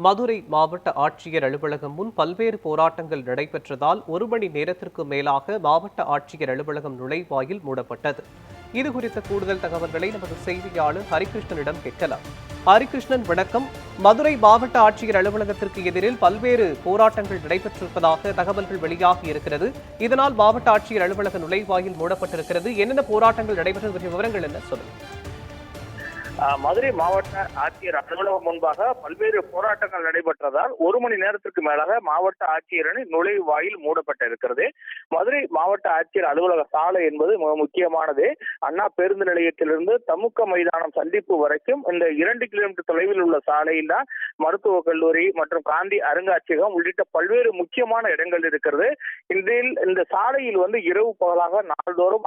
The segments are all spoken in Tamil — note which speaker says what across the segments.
Speaker 1: மதுரை மாவட்ட ஆட்சியர் அலுவலகம் முன் பல்வேறு போராட்டங்கள் நடைபெற்றதால் 1 மணி நேரத்திற்கு மேலாக மாவட்ட ஆட்சியர் அலுவலகம் நுழைவாயில் மூடப்பட்டது. இதுகுறித்த கூடுதல் தகவல்களை நமது செய்தியாளர் ஹரிகிருஷ்ணனிடம் கேட்கலாம். ஹரிகிருஷ்ணன், வணக்கம். மதுரை மாவட்ட ஆட்சியர் அலுவலகத்திற்கு எதிரில் பல்வேறு போராட்டங்கள் நடைபெற்றிருப்பதாக தகவல்கள் வெளியாகி இருக்கிறது. இதனால் மாவட்ட ஆட்சியர் அலுவலக நுழைவாயில் மூடப்பட்டிருக்கிறது. என்னென்ன போராட்டங்கள் நடைபெற்றது பற்றிய விவரங்கள் என்ன சொல்லுங்க?
Speaker 2: மதுரை மாவட்ட ஆட்சியர் அலுவலகம் முன்பாக பல்வேறு போராட்டங்கள் நடைபெற்றதால் 1 மணி நேரத்திற்கு மேலாக மாவட்ட ஆட்சியரின் நுழைவாயில் மூடப்பட்டிருக்கிறது. மதுரை மாவட்ட ஆட்சியர் அலுவலக சாலை என்பது மிக முக்கியமானது. அண்ணா பேருந்து நிலையத்திலிருந்து தமுக்க மைதானம் சந்திப்பு வரைக்கும் இந்த 2 கிலோமீட்டர் தொலைவில் உள்ள சாலையில் தான் மருத்துவக் கல்லூரி மற்றும் காந்தி அருங்காட்சியகம் உள்ளிட்ட பல்வேறு முக்கியமான இடங்கள் இருக்கிறது. இதில் இந்த சாலையில் இரவு பகலாக நாள்தோறும்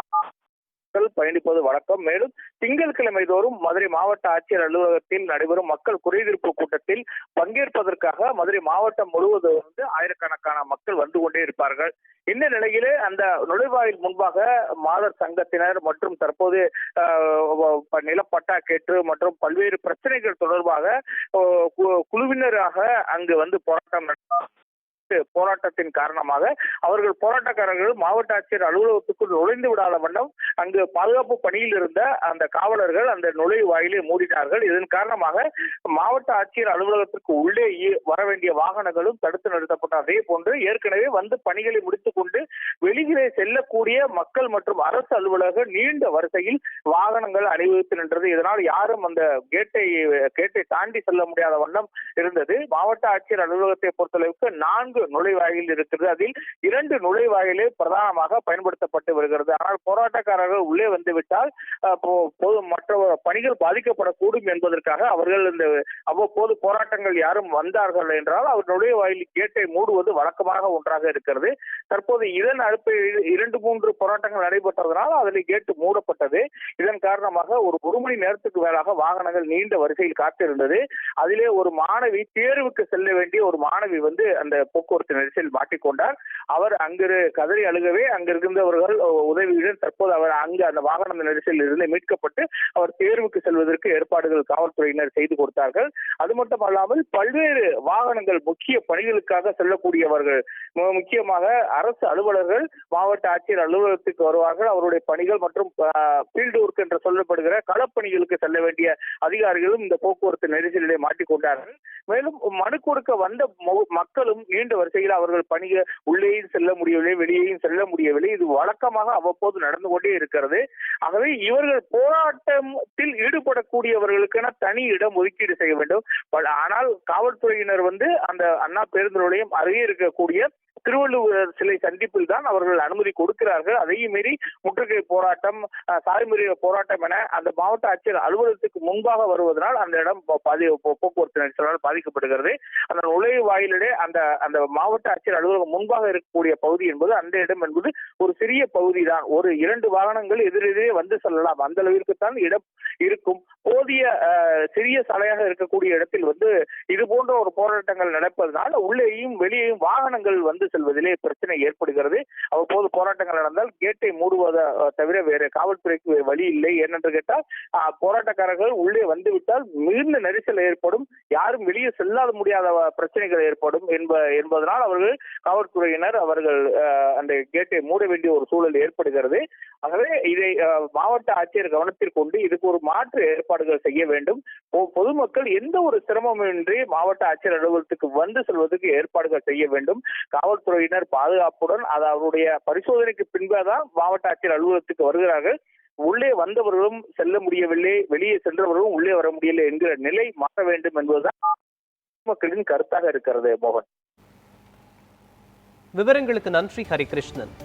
Speaker 2: பயணிப்பது வழக்கம். மேலும் திங்கட்கிழமை தோறும் மதுரை மாவட்ட ஆட்சியர் அலுவலகத்தில் நடைபெறும் மக்கள் குறைதீர்ப்பு கூட்டத்தில் பங்கேற்பதற்காக மதுரை மாவட்டம் முழுவதும் ஆயிரக்கணக்கான மக்கள் வந்து கொண்டே இருப்பார்கள். இந்த நிலையிலே அந்த நுழைவாயில் முன்பாக மாதர் சங்கத்தினர் மற்றும் தற்போது நிலப்பட்டா கேட்டு மற்றும் பல்வேறு பிரச்சனைகள் தொடர்பாக குழுவினராக அங்கு போராட்டத்தின் காரணமாக அவர்கள் போராட்டக்காரர்கள் மாவட்ட ஆட்சியர் அலுவலகத்துக்குள் நுழைந்து விடாத வண்ணம் அங்கு பாதுகாப்பு பணியில் இருந்த அந்த காவலர்கள் அந்த நுழைவாயிலை மூடினார்கள். இதன் காரணமாக மாவட்ட ஆட்சியர் அலுவலகத்திற்கு உள்ளே வர வேண்டிய வாகனங்களும் தடுத்து நிறுத்தப்பட்ட. அதே போன்று ஏற்கனவே பணிகளை முடித்துக் கொண்டு வெளியிலே செல்லக்கூடிய மக்கள் மற்றும் அரசு அலுவலக நீண்ட வரிசையில் வாகனங்கள் அணிவகுத்து நின்றது. இதனால் யாரும் அந்த கேட்டை தாண்டி செல்ல முடியாத வண்ணம் இருந்தது. மாவட்ட ஆட்சியர் அலுவலகத்தை பொறுத்தளவுக்கு 4 நுழைவாயில் இருக்கிறது. அதில் 2 நுழைவாயிலே பிரதானமாக பயன்படுத்தப்பட்டு வருகிறது. ஆனால் போராட்டக்காரர்கள் உள்ளே வந்துவிட்டால் மற்ற பணிகள் பாதிக்கப்படக்கூடும் என்பதற்காக அவர்கள் அவ்வப்போது போராட்டங்கள் யாரும் வந்தார்கள் என்றால் அவர் நுழைவாயில் கேட்டை மூடுவது வழக்கமாக ஒன்றாக இருக்கிறது. தற்போது இதன் அடிப்படையில் 2-3 போராட்டங்கள் நடைபெற்றதனால் அதில் கேட்டு மூடப்பட்டது. இதன் காரணமாக ஒரு மணி நேரத்துக்கு மேலாக வாகனங்கள் நீண்ட வரிசையில் காத்திருந்தது. அதிலே ஒரு மாணவி தேர்வுக்கு செல்ல வேண்டிய ஒரு மாணவி அந்த போக்குவரத்து நெரிசலில் மாட்டிக்கொண்டார். அவர் அங்கு கதறி அழுகவே அங்கிருந்தவர்கள் உதவியுடன் தற்போது அவர் அந்த வாகன நெரிசலில் இருந்து மீட்கப்பட்டு அவர் தேர்வுக்கு செல்வதற்கு ஏற்பாடுகள் காவல்துறையினர் செய்து கொடுத்தார்கள். அது மட்டுமல்லாமல் பல்வேறு வாகனங்கள் முக்கிய பணிகளுக்காக செல்லக்கூடியவர்கள் முக்கியமாக அரசு அலுவலர்கள் மாவட்ட ஆட்சியர் அலுவலகத்துக்கு வருவார்கள். அவருடைய பணிகள் மற்றும் ஃபீல்டு ஒர்க் என்று சொல்லப்படுகிற களப்பணிகளுக்கு செல்ல வேண்டிய அதிகாரிகளும் இந்த போக்குவரத்து நெரிசலிலே மாட்டிக்கொண்டார்கள். மேலும் மனு கொடுக்க வந்த மக்களும் நீண்ட வரிசையில் அவர்கள் பணிகள் உள்ளேயும் செல்ல முடியவில்லை, வெளியேயும் செல்ல முடியவில்லை. இது வழக்கமாக அவ்வப்போது நடந்து கொண்டே இருக்கிறது. ஆகவே இவர்கள் போராட்டத்தில் ஈடுபடக்கூடியவர்களுக்கென தனி இடம் ஒதுக்கீடு செய்ய வேண்டும். ஆனால் காவல்துறையினர் அந்த அண்ணா பேருந்து நிலையம் அருகே இருக்கக்கூடிய திருவள்ளுவர் சிலை சந்திப்பில் தான் அவர்கள் அனுமதி கொடுக்கிறார்கள். அதையும் மீறி முற்றுகை போராட்டம், சாலைமறியல் போராட்டம் என அந்த மாவட்ட ஆட்சியர் அலுவலகத்துக்கு முன்பாக வருவதனால் அந்த இடம் போக்குவரத்து நெரிசலால் பாதிக்கப்படுகிறது. அந்த நுழைவாயிலே அந்த மாவட்ட ஆட்சியர் அலுவலகம் முன்பாக இருக்கக்கூடிய பகுதி என்பது அந்த இடம் என்பது ஒரு சிறிய பகுதி தான். ஒரு 2 வாகனங்கள் எதிரெதிரே வந்து செல்லலாம். அந்த அளவிற்கு தான் இடம் இருக்கும். போதிய சிறிய சாலையாக இருக்கக்கூடிய இடத்தில் இது போன்ற ஒரு போராட்டங்கள் நடப்பதனால் உள்ளேயும் வெளியேயும் வாகனங்கள் செல்வதிலே பிரச்சனை ஏற்படுகிறது. அவ்வப்போது போராட்டங்கள் நடந்தால் கேட்டை மூடுவதை தவிர வேற காவல்துறைக்கு வழி இல்லை. ஏனென்று கேட்டால் போராட்டக்காரர்கள் உள்ளே வந்துவிட்டால் மிகுந்த நெரிசல் ஏற்படும். யாரும் வெளியே செல்லாத முடியாத பிரச்சனைகள் ஏற்படும் என்பதனால் காவல்துறையினர் அந்த கேட்டை மூட வேண்டிய ஒரு சூழல் ஏற்படுகிறது. ஆகவே இதை மாவட்ட ஆட்சியர் கவனத்தில் கொண்டு இதுக்கு ஒரு மாற்று ஏற்பாடுகள் செய்ய வேண்டும். பொதுமக்கள் எந்த ஒரு சிரமமின்றி மாவட்ட ஆட்சியர் அலுவலகத்துக்கு செல்வதற்கு ஏற்பாடுகள் செய்ய வேண்டும். காவல்துறையினர் பாதுகாப்புடன் அவருடைய பரிசோதனைக்கு பின்புதான் மாவட்ட ஆட்சியர் அலுவலகத்துக்கு வருகிறார்கள். உள்ளே வந்தவர்களும் செல்ல முடியவில்லை, வெளியே சென்றவர்களும் உள்ளே வர முடியவில்லை என்கிற நிலை மாற வேண்டும் என்பதுதான் மக்களின் கருத்தாக இருக்கிறது. மோகன்,
Speaker 1: விவரங்களுக்கு நன்றி ஹரிகிருஷ்ணன்.